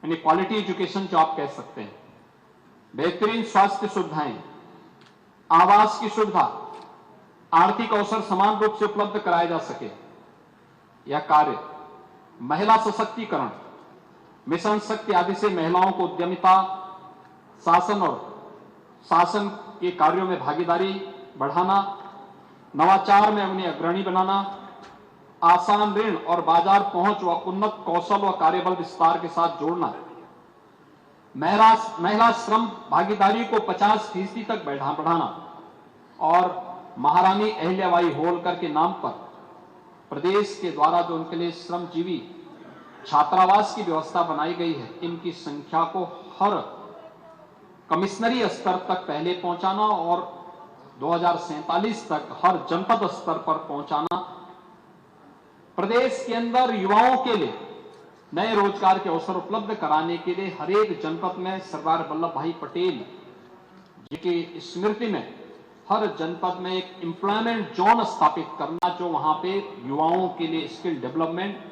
यानी quality education जो आप कह सकते हैं, बेहतरीन स्वास्थ्य सुविधाएं, आवास की सुविधा, आर्थिक अवसर समान रूप से उपलब्ध कराए जा सके, यह कार्य महिला सशक्तिकरण, मिशन शक्ति आदि से महिलाओं को उद्यमिता, शासन के कार्यों में भागीदारी बढ़ाना, नवाचार में उन्हें अग्रणी बनाना, आसान ऋण और बाजार पहुंच व उन्नत कौशल व कार्यबल विस्तार के साथ जोड़ना, महिला श्रम भागीदारी को 50% तक बढ़ाना और महारानी अहिल्याबाई होलकर के नाम पर प्रदेश के द्वारा जो उनके लिए श्रमजीवी छात्रावास की व्यवस्था बनाई गई है, इनकी संख्या को हर कमिश्नरी स्तर तक पहले पहुंचाना और 2047 तक हर जनपद स्तर पर पहुंचाना, प्रदेश के अंदर युवाओं के लिए नए रोजगार के अवसर उपलब्ध कराने के लिए हर एक जनपद में सरदार वल्लभ भाई पटेल जी की स्मृति में हर जनपद में एक एम्प्लॉयमेंट जोन स्थापित करना, जो वहां पे युवाओं के लिए स्किल डेवलपमेंट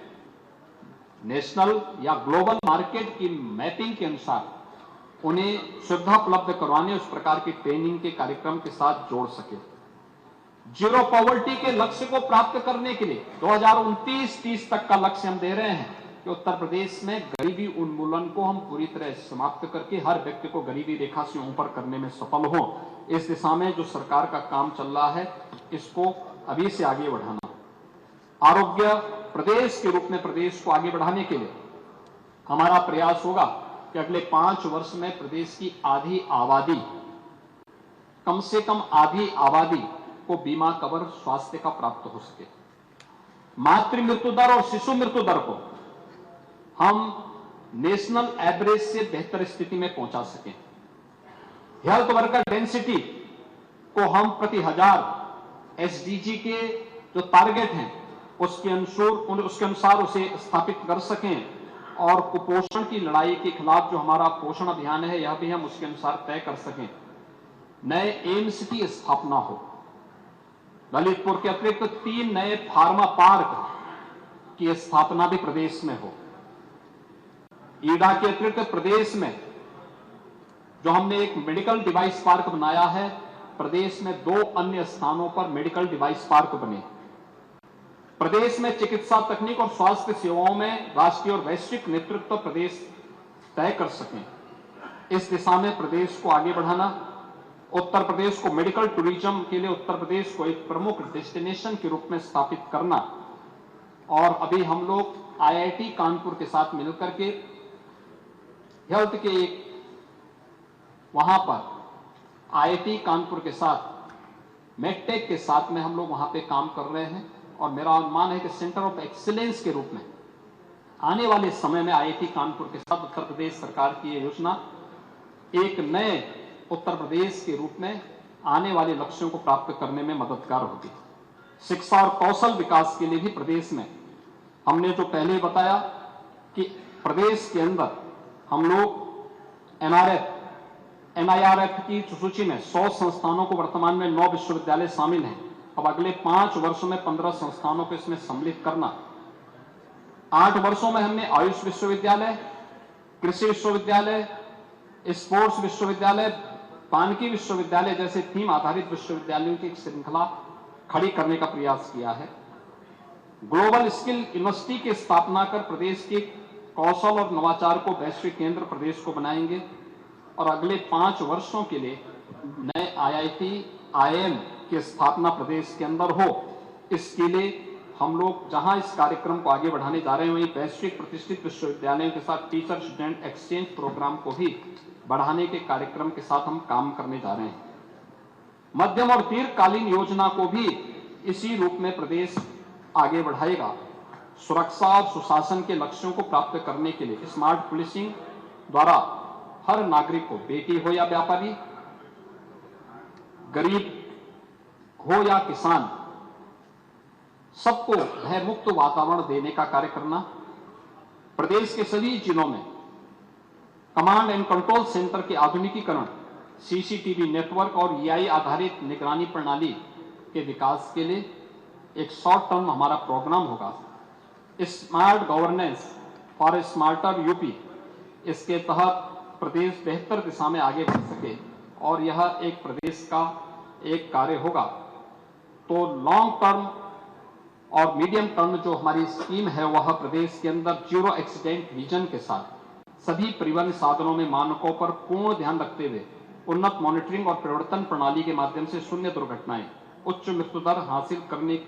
नेशनल या ग्लोबल मार्केट की मैपिंग के अनुसार उन्हें सुविधा उपलब्ध करवाने, उस प्रकार की ट्रेनिंग के कार्यक्रम के साथ जोड़ सके। जीरो पॉवर्टी के लक्ष्य को प्राप्त करने के लिए 2029-30 तक का लक्ष्य हम दे रहे हैं कि उत्तर प्रदेश में गरीबी उन्मूलन को हम पूरी तरह समाप्त करके हर व्यक्ति को गरीबी रेखा से ऊपर करने में सफल हो। इस दिशा में जो सरकार का काम चल रहा है, इसको अभी से आगे बढ़ाना। आरोग्य प्रदेश के रूप में प्रदेश को आगे बढ़ाने के लिए हमारा प्रयास होगा कि अगले 5 वर्ष में प्रदेश की आधी आबादी, कम से कम आधी आबादी को बीमा कवर स्वास्थ्य का प्राप्त हो सके। मातृ मृत्यु दर और शिशु मृत्यु दर को हम नेशनल एवरेज से बेहतर स्थिति में पहुंचा सकें। हेल्थ वर्कर डेंसिटी को हम प्रति 1000 एसडीजी के जो टारगेट हैं उसके अनुसार उसे स्थापित कर सकें और कुपोषण की लड़ाई के खिलाफ जो हमारा पोषण अभियान है, यह भी हम उसके अनुसार तय कर सकें। नए एम्स की स्थापना हो, ललितपुर के अतिरिक्त 3 नए फार्मा पार्क की स्थापना भी प्रदेश में हो। ईडा के अतिरिक्त प्रदेश में जो हमने एक मेडिकल डिवाइस पार्क बनाया है, प्रदेश में 2 अन्य स्थानों पर मेडिकल डिवाइस पार्क बने। प्रदेश में चिकित्सा तकनीक और स्वास्थ्य सेवाओं में राष्ट्रीय और वैश्विक नेतृत्व प्रदेश तय कर सकें। इस दिशा में प्रदेश को आगे बढ़ाना, उत्तर प्रदेश को मेडिकल टूरिज्म के लिए उत्तर प्रदेश को एक प्रमुख डेस्टिनेशन के रूप में स्थापित करना। और अभी हम लोग आईआईटी कानपुर के साथ मिलकर के हेल्थ के एक वहां पर आईआईटी कानपुर के साथ मेडटेक के साथ में हम लोग वहां पे काम कर रहे हैं और मेरा अनुमान है कि सेंटर ऑफ एक्सीलेंस के रूप में आने वाले समय में आईआईटी कानपुर के साथ उत्तर प्रदेश सरकार की ये योजना एक नए उत्तर प्रदेश के रूप में आने वाले लक्ष्यों को प्राप्त करने में मददगार होगी। शिक्षा और कौशल विकास के लिए भी प्रदेश में हमने जो पहले बताया कि प्रदेश के अंदर हम लोग एनआईआरएफ की सूची में 100 संस्थानों को वर्तमान में 9 विश्वविद्यालय शामिल हैं। अब अगले 5 वर्षों में 15 संस्थानों को इसमें सम्मिलित करना। 8 वर्षों में हमने आयुष विश्वविद्यालय, कृषि विश्वविद्यालय, स्पोर्ट्स विश्वविद्यालय, पानकी विश्वविद्यालय जैसे थीम आधारित विश्वविद्यालयों की एक श्रृंखला खड़ी करने का प्रयास किया है। ग्लोबल स्किल यूनिवर्सिटी की स्थापना कर प्रदेश के कौशल और नवाचार को वैश्विक केंद्र प्रदेश को बनाएंगे और अगले 5 वर्षों के लिए नए आईआईटी, आईआईएम की स्थापना प्रदेश के अंदर हो। इसके लिए हम लोग जहां इस कार्यक्रम को आगे बढ़ाने जा रहे हैं, वहीं वैश्विक प्रतिष्ठित विश्वविद्यालयों के साथ टीचर स्टूडेंट एक्सचेंज प्रोग्राम को भी बढ़ाने के कार्यक्रम के साथ हम काम करने जा रहे हैं। मध्यम और दीर्घकालीन योजना को भी इसी रूप में प्रदेश आगे बढ़ाएगा। सुरक्षा और सुशासन के लक्ष्यों को प्राप्त करने के लिए स्मार्ट पुलिसिंग द्वारा हर नागरिक को, बेटी हो या व्यापारी, गरीब हो या किसान, सबको भयमुक्त वातावरण देने का कार्य करना। प्रदेश के सभी जिलों में कमांड एंड कंट्रोल सेंटर के आधुनिकीकरण, सीसीटीवी नेटवर्क और एआई आधारित निगरानी प्रणाली के विकास के लिए एक शॉर्ट टर्म हमारा प्रोग्राम होगा, smart governance for smarter UP. इसके तहत प्रदेश बेहतर दिशा में आगे बढ़ सके और यह एक प्रदेश का एक कार्य होगा, तो लॉन्ग टर्म और मीडियम टर्म जो हमारी स्कीम है वह प्रदेश के अंदर जीरो एक्सीडेंट विजन के साथ सभी परिवहन साधनों में मानकों पर पूर्ण ध्यान रखते हुए उन्नत मॉनिटरिंग और परिवर्तन प्रणाली के माध्यम से शून्य दुर्घटनाएं, उच्च मृत्यु दर हासिल करने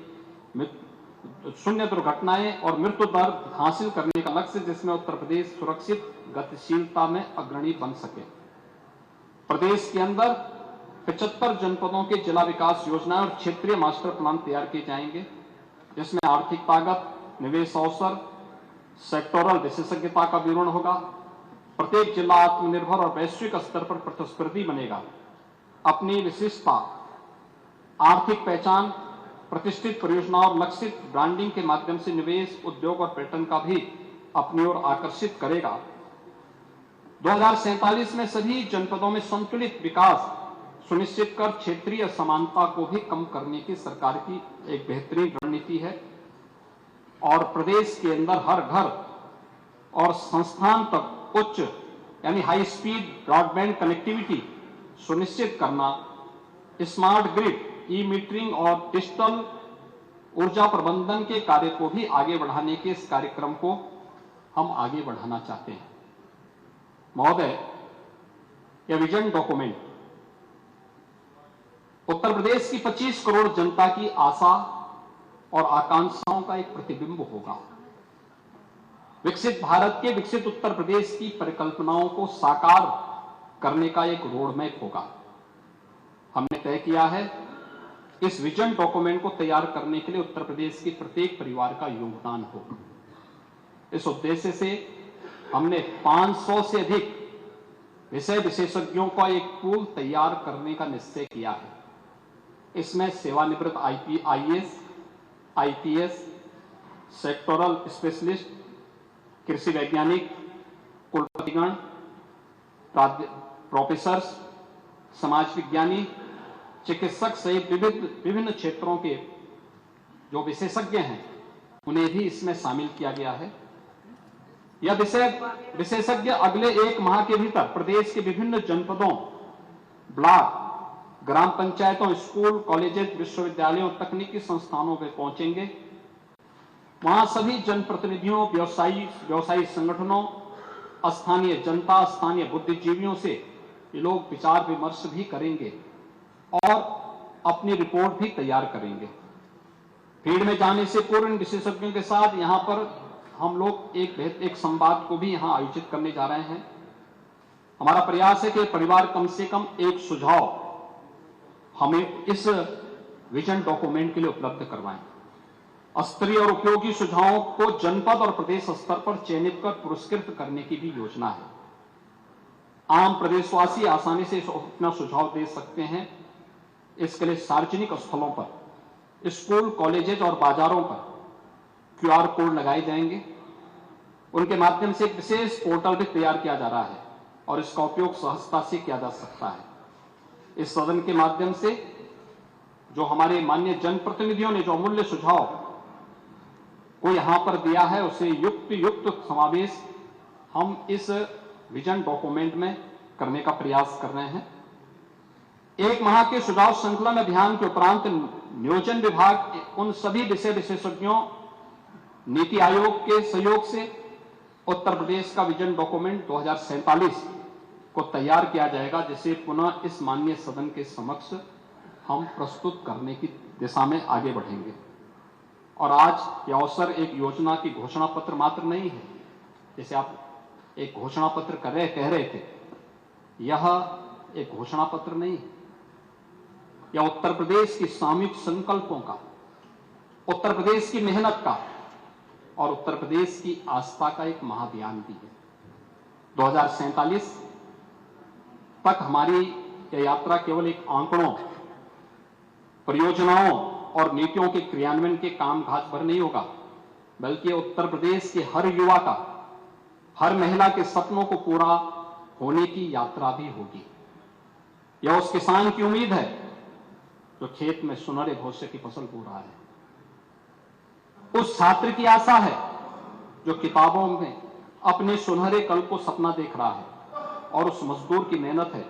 शून्य दुर्घटनाएं और मृत्यु दर हासिल करने का लक्ष्य, जिसमें उत्तर प्रदेश सुरक्षित गतिशीलता में अग्रणी बन सके। प्रदेश के अंदर 75 जनपदों के जिला विकास योजना और क्षेत्रीय मास्टर प्लान तैयार किए जाएंगे, जिसमें आर्थिक ताकत, निवेश अवसर, सेक्टोरल विशेषज्ञता का विवरण होगा। प्रत्येक जिला आत्मनिर्भर और वैश्विक स्तर पर प्रतिस्पर्धी बनेगा। अपनी विशिष्टता, आर्थिक पहचान, प्रतिष्ठित परियोजना और लक्षित ब्रांडिंग के माध्यम से निवेश, उद्योग और पर्यटन का भी अपनी ओर आकर्षित करेगा। 2047 में सभी जनपदों में संतुलित विकास सुनिश्चित कर क्षेत्रीय असमानता को भी कम करने की सरकार की एक बेहतरीन रणनीति है और प्रदेश के अंदर हर घर और संस्थान तक उच्च यानी हाई स्पीड ब्रॉडबैंड कनेक्टिविटी सुनिश्चित करना, स्मार्ट ग्रिड, ई मीटरिंग और डिजिटल ऊर्जा प्रबंधन के कार्य को भी आगे बढ़ाने के इस कार्यक्रम को हम आगे बढ़ाना चाहते हैं। महोदय, यह विजन डॉक्यूमेंट उत्तर प्रदेश की 25 करोड़ जनता की आशा और आकांक्षाओं का एक प्रतिबिंब होगा। विकसित भारत के विकसित उत्तर प्रदेश की परिकल्पनाओं को साकार करने का एक रोडमैप होगा। हमने तय किया है इस विजन डॉक्यूमेंट को तैयार करने के लिए उत्तर प्रदेश के प्रत्येक परिवार का योगदान हो। इस उद्देश्य से हमने 500 से अधिक विषय विशेषज्ञों का एक पूल तैयार करने का निश्चय किया है। इसमें सेवानिवृत्त आईएएस, आईपीएस, सेक्टोरल स्पेशलिस्ट, कृषि वैज्ञानिक, कुलपतिगण, प्रोफेसर्स, समाज विज्ञानी, चिकित्सक सहित विभिन्न क्षेत्रों के जो विशेषज्ञ हैं उन्हें भी इसमें शामिल किया गया है। यह विशेषज्ञ अगले 1 माह के भीतर प्रदेश के विभिन्न जनपदों, ब्लॉक, ग्राम पंचायतों, स्कूल, कॉलेजेस, विश्वविद्यालयों, तकनीकी संस्थानों में पहुंचेंगे। वहां सभी जनप्रतिनिधियों, व्यवसायी संगठनों, स्थानीय जनता, स्थानीय बुद्धिजीवियों से ये लोग विचार विमर्श भी करेंगे और अपनी रिपोर्ट भी तैयार करेंगे। फील्ड में जाने से पूर्व इन विशेषज्ञों के साथ यहां पर हम लोग एक संवाद को भी यहां आयोजित करने जा रहे हैं। हमारा प्रयास है कि परिवार कम से कम एक सुझाव हमें इस विजन डॉक्यूमेंट के लिए उपलब्ध करवाएं। स्तरीय और उपयोगी सुझावों को जनपद और प्रदेश स्तर पर चयनित कर पुरस्कृत करने की भी योजना है। आम प्रदेशवासी आसानी से अपना सुझाव दे सकते हैं। इसके लिए सार्वजनिक स्थलों पर, स्कूल, कॉलेजेस और बाजारों पर QR कोड लगाए जाएंगे। उनके माध्यम से एक विशेष पोर्टल भी तैयार किया जा रहा है और इसका उपयोग सहजता से किया जा सकता है। इस सदन के माध्यम से जो हमारे माननीय जनप्रतिनिधियों ने जो अमूल्य सुझाव को यहां पर दिया है, उसे युक्त समावेश हम इस विजन डॉक्यूमेंट में करने का प्रयास कर रहे हैं। 1 माह के सुझाव संकलन अभियान के उपरांत नियोजन विभाग उन सभी विषय विशेषज्ञों, नीति आयोग के सहयोग से उत्तर प्रदेश का विजन डॉक्यूमेंट 2047 को तैयार किया जाएगा, जिसे पुनः इस माननीय सदन के समक्ष हम प्रस्तुत करने की दिशा में आगे बढ़ेंगे। और आज यह अवसर एक योजना की घोषणा पत्र मात्र नहीं है, जैसे आप एक घोषणा पत्र कह रहे थे, यह एक घोषणा पत्र नहीं है। यह उत्तर प्रदेश की सामूहिक संकल्पों का, उत्तर प्रदेश की मेहनत का और उत्तर प्रदेश की आस्था का एक महाभियान भी है। 2047 तक हमारी यह यात्रा केवल एक आंकड़ों, परियोजनाओं और नीतियों के क्रियान्वयन के कामकाज पर नहीं होगा, बल्कि उत्तर प्रदेश के हर युवा का, हर महिला के सपनों को पूरा होने की यात्रा भी होगी। यह उस किसान की उम्मीद है जो खेत में सुनहरे भविष्य की फसल बो रहा है, उस छात्र की आशा है जो किताबों में अपने सुनहरे कल को सपना देख रहा है और उस मजदूर की मेहनत है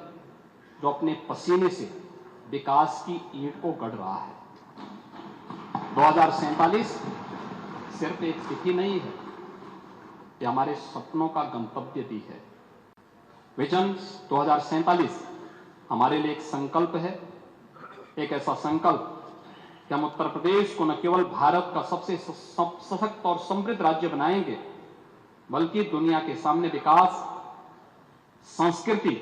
जो अपने पसीने से विकास की ईंट को गढ़ रहा है। 2047 सिर्फ एक तिथि नहीं है, ये हमारे सपनों का गंतव्य भी है। विजन 2047 हमारे लिए एक संकल्प है, एक ऐसा संकल्प कि हम उत्तर प्रदेश को न केवल भारत का सबसे सशक्त और समृद्ध राज्य बनाएंगे, बल्कि दुनिया के सामने विकास, संस्कृति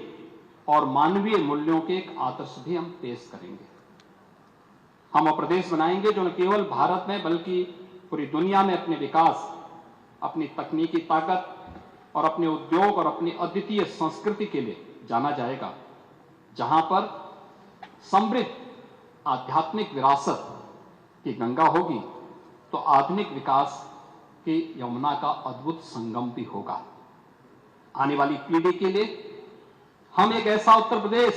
और मानवीय मूल्यों के एक आदर्श भी हम पेश करेंगे। हम वो प्रदेश बनाएंगे जो न केवल भारत में बल्कि पूरी दुनिया में अपने विकास, अपनी तकनीकी ताकत और अपने उद्योग और अपनी अद्वितीय संस्कृति के लिए जाना जाएगा। जहां पर समृद्ध आध्यात्मिक विरासत की गंगा होगी, तो आधुनिक विकास की यमुना का अद्भुत संगम भी होगा। आने वाली पीढ़ी के लिए हम एक ऐसा उत्तर प्रदेश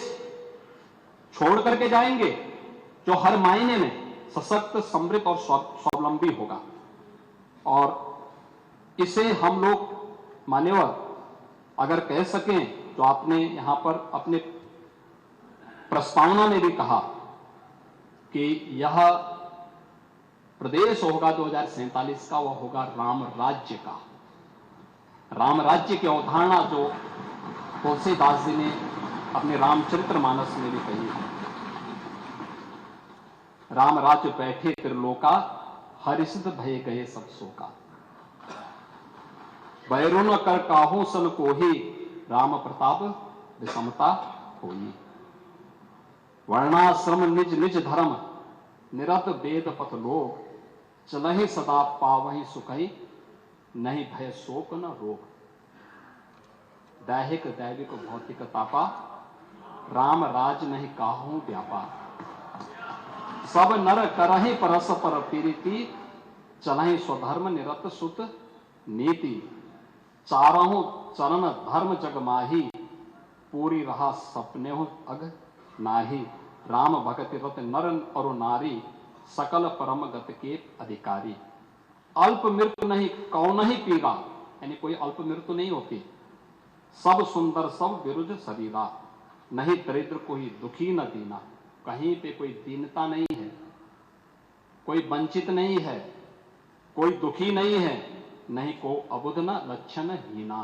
छोड़ करके जाएंगे जो हर मायने में सशक्त, समृद्ध और स्वावलंबी होगा। और इसे हम लोग मान्यवर अगर कह सकें, तो आपने यहां पर अपने प्रस्तावना में भी कहा कि यह प्रदेश होगा 2047 का, वह होगा राम राज्य का। राम राज्य की अवधारणा जो तुलसीदास जी ने अपने रामचरितमानस में भी कही है। राम राज्य बैठे त्रिलोका, हरिसिद भय गए सब शोका। बैरुन कर काहू सन कोही, राम प्रताप विषमता होई। वर्णाश्रम निज निज धर्म, निरत वेद पथ लोग। चलहि सदा पावहि सुखहि, नहीं भय शोक न रोग। दैहिक दैविक भौतिक तापा, राम राज नहीं काहू व्यापा। सब नर करहि परस्पर प्रीति, चलहि स्वधर्म निरत सुत नीति। चारहु चरण धर्म जग माही, पूरी रहा सपने अग नाही। राम भगति रत नर और नारी, सकल परम गत के अधिकारी। अल्प मृत्यु नहीं कौन ही पीरा, यानी कोई अल्प मृत्यु नहीं होती। सब सुंदर सब विरुद्ध शरीरा, नहीं दरिद्र कोई दुखी न दीना। कहीं पे कोई दीनता नहीं है, कोई वंचित नहीं है, कोई दुखी नहीं है, नहीं को अबुध न लक्षण हीना।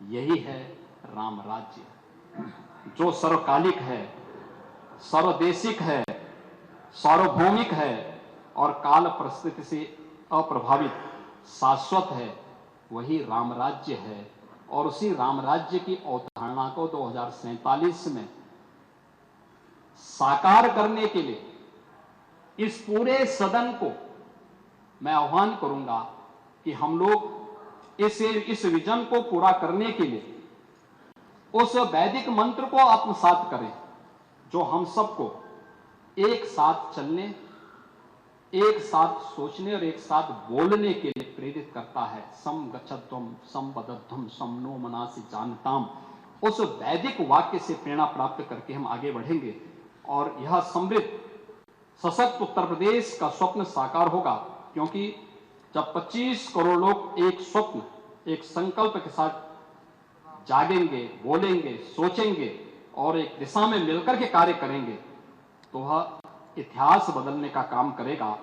यही है राम राज्य, जो सर्वकालिक है, सर्वदेशिक है, सार्वभौमिक है और काल परिस्थिति से अप्रभावित शाश्वत है। वही राम राज्य है। और उसी राम राज्य की अवधारणा को 2047 में साकार करने के लिए इस पूरे सदन को मैं आह्वान करूंगा कि हम लोग इस विजन को पूरा करने के लिए उस वैदिक मंत्र को आत्मसात करें, जो हम सबको एक साथ चलने, एक साथ सोचने और एक साथ बोलने के लिए प्रेरित करता है। सम गच्छध्वम सम वदध्वम सम नो मनासि जानताम। उस वैदिक वाक्य से प्रेरणा प्राप्त करके हम आगे बढ़ेंगे और यह समृद्ध सशक्त उत्तर प्रदेश का स्वप्न साकार होगा। क्योंकि जब 25 करोड़ लोग एक स्वप्न, एक संकल्प के साथ जागेंगे, बोलेंगे, सोचेंगे और एक दिशा में मिलकर के कार्य करेंगे, तो वह इतिहास बदलने का काम करेगा,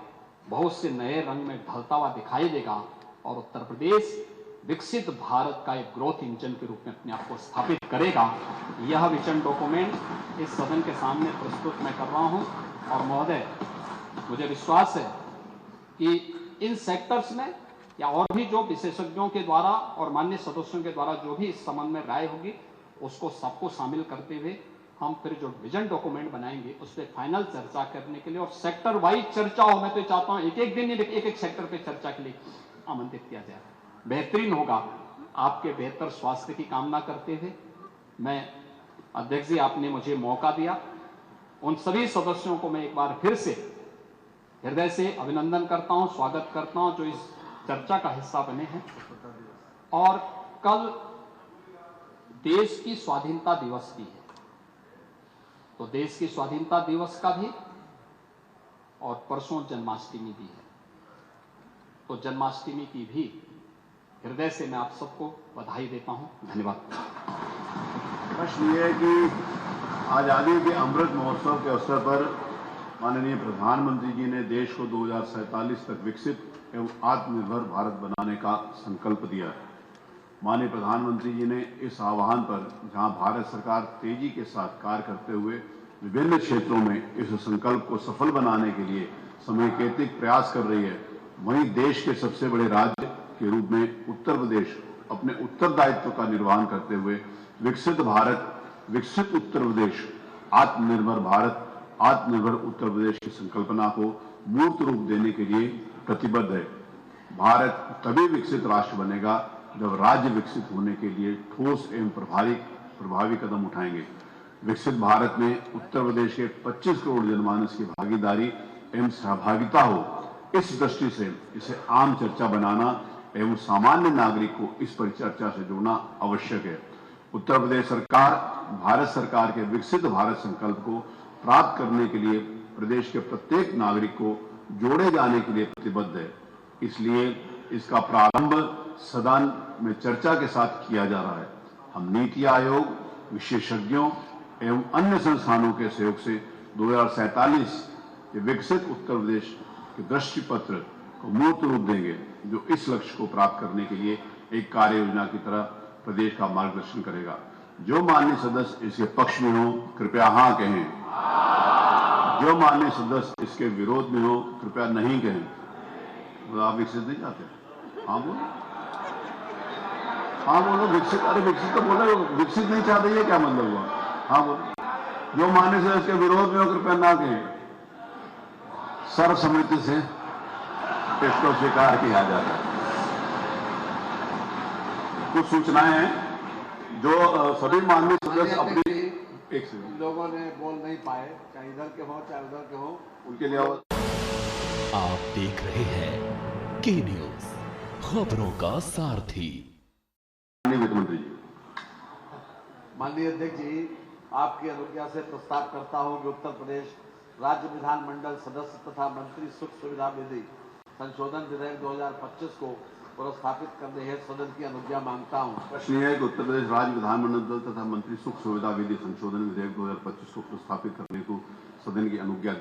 बहुत से नए रंग में ढलता हुआ दिखाई देगा और उत्तर प्रदेश विकसित भारत का एक ग्रोथ इंजन के रूप में अपने आप को स्थापित करेगा। यह विजन डॉक्यूमेंट इस सदन के सामने प्रस्तुत मैं कर रहा हूं और महोदय, मुझे विश्वास है कि इन सेक्टर्स में या और भी जो विशेषज्ञों के द्वारा और मान्य सदस्यों के द्वारा जो भी इस संबंध में राय होगी, उसको सबको शामिल करते हुए हम फिर जो विजन डॉक्यूमेंट बनाएंगे उस पर फाइनल चर्चा करने के लिए और सेक्टर वाइज चर्चा हो। मैं तो चाहता हूं एक एक दिन एक एक सेक्टर पे चर्चा के लिए आमंत्रित किया जाए, बेहतरीन होगा। आपके बेहतर स्वास्थ्य की कामना करते हुए मैं अध्यक्ष जी, आपने मुझे मौका दिया, उन सभी सदस्यों को मैं एक बार फिर से हृदय से अभिनंदन करता हूं, स्वागत करता हूं जो इस चर्चा का हिस्सा बने हैं। और कल देश की स्वाधीनता दिवस भी है, तो देश की स्वाधीनता दिवस का भी और परसों जन्माष्टमी भी है, तो जन्माष्टमी की भी हृदय से मैं आप सबको बधाई देता हूं। धन्यवाद। प्रश्न ये है कि आज़ादी के अमृत महोत्सव के अवसर पर माननीय प्रधानमंत्री जी ने देश को 2047 तक विकसित एवं आत्मनिर्भर भारत बनाने का संकल्प दिया है। माननीय प्रधानमंत्री जी ने इस आह्वान पर जहां भारत सरकार तेजी के साथ कार्य करते हुए विभिन्न क्षेत्रों में इस संकल्प को सफल बनाने के लिए समेकित प्रयास कर रही है, वहीं देश के सबसे बड़े राज्य के रूप में उत्तर प्रदेश अपने उत्तरदायित्व का निर्वहन करते हुए विकसित भारत, विकसित उत्तर प्रदेश, आत्मनिर्भर भारत, आत्मनिर्भर उत्तर प्रदेश की संकल्पना को मूर्त रूप देने के लिए प्रतिबद्ध है। भारत तभी विकसित राष्ट्र बनेगा जब राज्य विकसित होने के लिए ठोस एवं प्रभावी कदम उठाएंगे। विकसित भारत में उत्तर प्रदेश के 25 करोड़ जनमानस की भागीदारी एवं सहभागिता हो, इस दृष्टि से इसे आम चर्चा बनाना एवं सामान्य नागरिक को इस परिचर्चा से जोड़ना आवश्यक है। उत्तर प्रदेश सरकार भारत सरकार के विकसित भारत संकल्प को प्राप्त करने के लिए प्रदेश के प्रत्येक नागरिक को जोड़े जाने के लिए प्रतिबद्ध है। इसलिए इसका प्रारंभ सदन में चर्चा के साथ किया जा रहा है। हम नीति आयोग, विशेषज्ञों एवं अन्य संस्थानों के सहयोग से 2047 के विकसित उत्तर प्रदेश के दृष्टि पत्र को मूर्त रूप देंगे, जो इस लक्ष्य को प्राप्त करने के लिए एक कार्य योजना की तरह प्रदेश का मार्गदर्शन करेगा। जो माननीय सदस्य इसके पक्ष में हो, कृपया हाँ कहें। जो माननीय सदस्य इसके विरोध में हो, कृपया नहीं कहें। तो आप विकसित नहीं चाहते? हाँ बोलो, हाँ बोलो। विकसित, अरे विकसित तो बोलो, विकसित नहीं चाहते ये क्या मतलब हुआ? हाँ बोलो। जो माननीय सदस्य इसके विरोध में हो, कृपया ना कहें। सर्वसम्मति से इसको स्वीकार किया जाता है। कुछ सूचनाएं हैं जो सभी माननीय सदस्य अपनी एक सेकंड लोगों ने बोल नहीं पाए, चाहे इधर के हो चाहे उधर के हो, उनके लिए आप देख रहे हैं के न्यूज, खबरों का सारथी। वित्त मंत्री जी। माननीय अध्यक्ष जी, आपकी अनुज्ञा से प्रस्ताव करता हूं कि उत्तर प्रदेश राज्य विधानमंडल सदस्य तथा मंत्री सुख सुविधा विधि संशोधन विधेयक 2025 को पुरस्कृत करने हेतु सदन की अनुज्ञा मांगता हूं। प्रश्न यह है कि उत्तर प्रदेश राज्य विधानमंडल तथा मंत्री सुख सुविधा विधि संशोधन विधेयक 2025 को प्रस्तावित करने को सदन की अनुज्ञा दी।